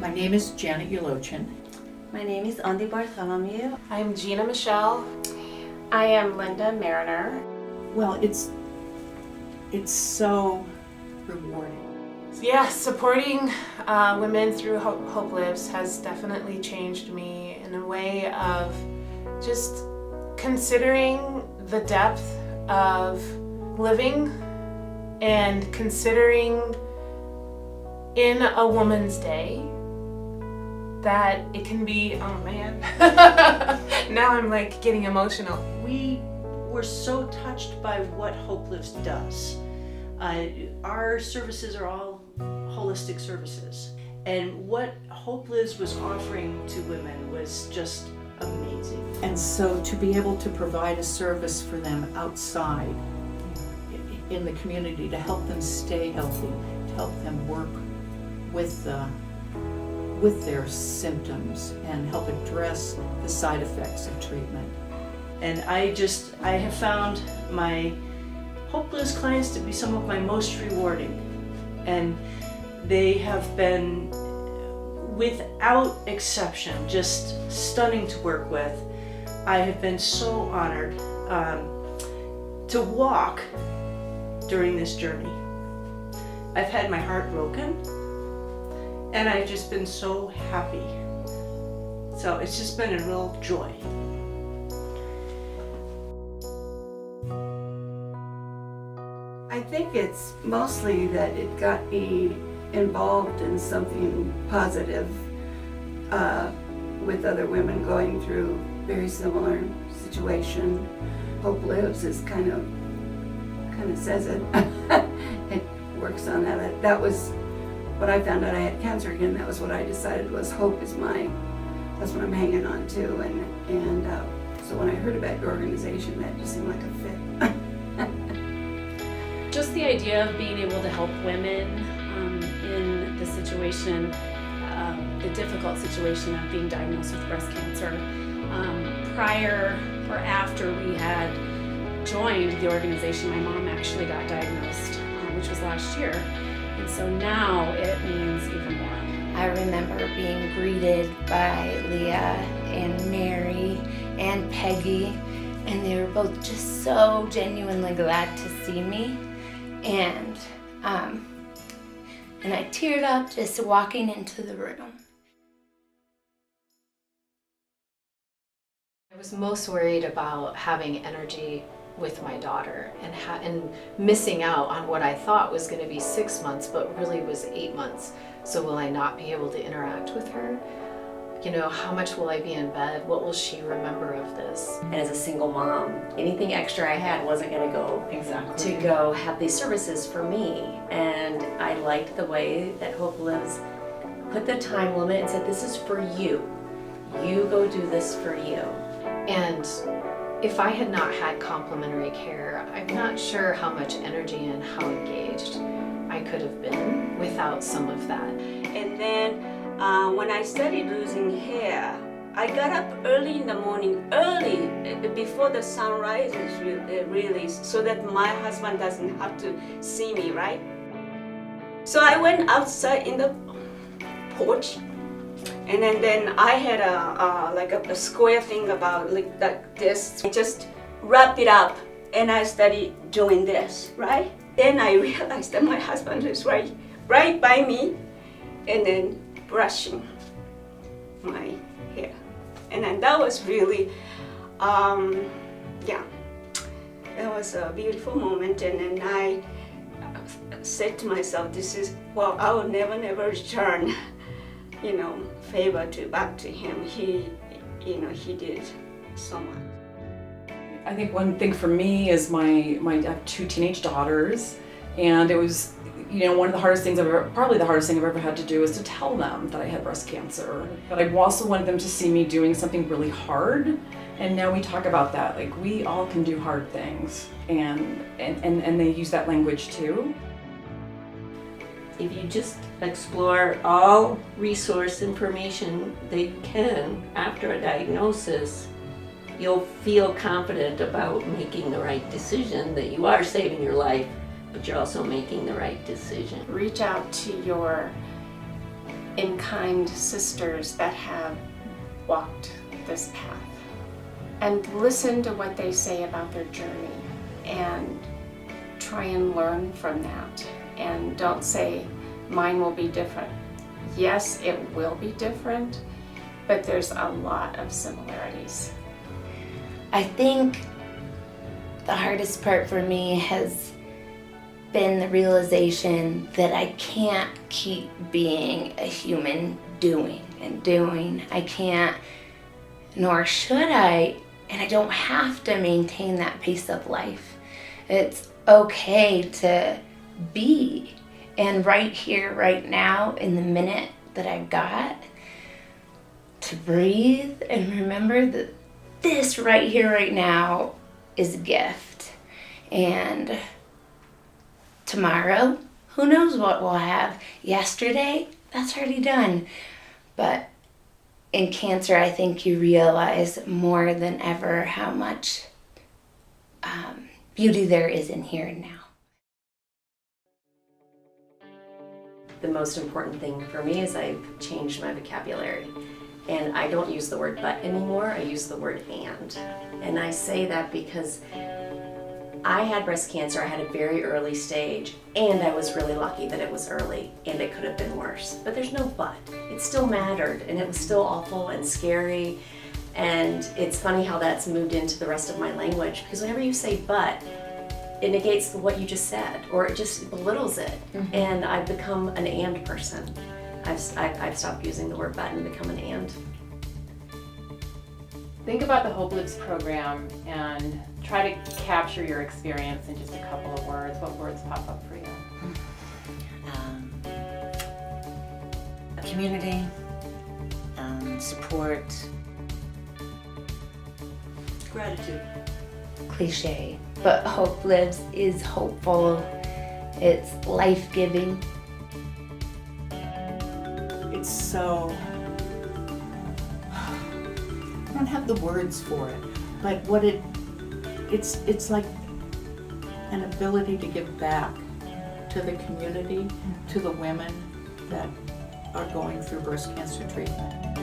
My name is Janet Ulochin. My name is Andy Bartholomew. I'm Gina Michelle. I am Linda Mariner. Well, it's so rewarding. Yeah, supporting women through Hope Lives has definitely changed me in a way of just considering the depth of living and considering in a woman's day that it can be, oh man, now I'm like getting emotional. We were so touched by what Hope Lives does. Our services are all holistic services, and what Hope Lives was offering to women was just amazing. And so to be able to provide a service for them outside in the community to help them stay healthy, to help them work with their symptoms and help address the side effects of treatment. And I have found my Hope Lives clients to be some of my most rewarding. And they have been, without exception, just stunning to work with. I have been so honored to walk during this journey. I've had my heart broken, and I've just been so happy. So it's just been a real joy. I think it's mostly that it got me involved in something positive with other women going through very similar situation. Hope Lives is kind of says it. It works on that. That was what I found out I had cancer again. That was what I decided was hope is that's what I'm hanging on to. And so when I heard about your organization, that just seemed like a fit. Just the idea of being able to help women in the situation, the difficult situation of being diagnosed with breast cancer. Prior or after we had joined the organization, my mom actually got diagnosed, which was last year. And so now it means even more. I remember being greeted by Leah and Mary and Peggy, and they were both just so genuinely glad to see me. And I teared up just walking into the room. I was most worried about having energy with my daughter and missing out on what I thought was going to be 6 months, but really was 8 months. So will I not be able to interact with her? You know, how much will I be in bed? What will she remember of this? And as a single mom, anything extra I had wasn't going to go to go have these services for me. And I liked the way that Hope Lives put the time limit and said, this is for you. You go do this for you. And if I had not had complementary care, I'm not sure how much energy and how engaged I could have been without some of that. And then when I started losing hair, I got up early in the morning, early before the sun rises really, so that my husband doesn't have to see me, right? So I went outside in the porch, and then I had a square thing about like this. I just wrapped it up, and I started doing this, right? Then I realized that my husband is right by me, and then brushing my hair. And then that was really, that was a beautiful moment. And then I said to myself, I will never return, favor back to him. He did so much. I think one thing for me is I have 2 teenage daughters, and it was, one of the hardest things probably the hardest thing I've ever had to do is to tell them that I had breast cancer. But I also wanted them to see me doing something really hard, and now we talk about that, like we all can do hard things, and they use that language too. If you just explore all resource information that you can after a diagnosis, you'll feel confident about making the right decision, that you are saving your life, but you're also making the right decision. Reach out to your and kind sisters that have walked this path, and listen to what they say about their journey and try and learn from that, and don't say mine will be different. Yes, it will be different, but there's a lot of similarities. I think the hardest part for me has been the realization that I can't keep being a human doing and doing. I can't, nor should I, and I don't have to maintain that pace of life. It's okay to be, and right here, right now, in the minute that I've got, to breathe and remember that this right here, right now is a gift. And tomorrow, who knows what we'll have. Yesterday, that's already done. But in cancer, I think you realize more than ever how much beauty there is in here and now. The most important thing for me is I've changed my vocabulary. And I don't use the word but anymore, I use the word and. And I say that because I had breast cancer, I had a very early stage, and I was really lucky that it was early, and it could have been worse. But there's no but. It still mattered, and it was still awful and scary. And it's funny how that's moved into the rest of my language, because whenever you say but, it negates what you just said, or it just belittles it. Mm-hmm. And I've become an and person. I've stopped using the word but and become an and. Think about the Hope Lives program and try to capture your experience in just a couple of words. What words pop up for you? Community, support, Gratitude. Cliche, but Hope Lives is hopeful. It's life-giving. It's so, I don't have the words for it, but what it's like an ability to give back to the community, to the women that are going through breast cancer treatment.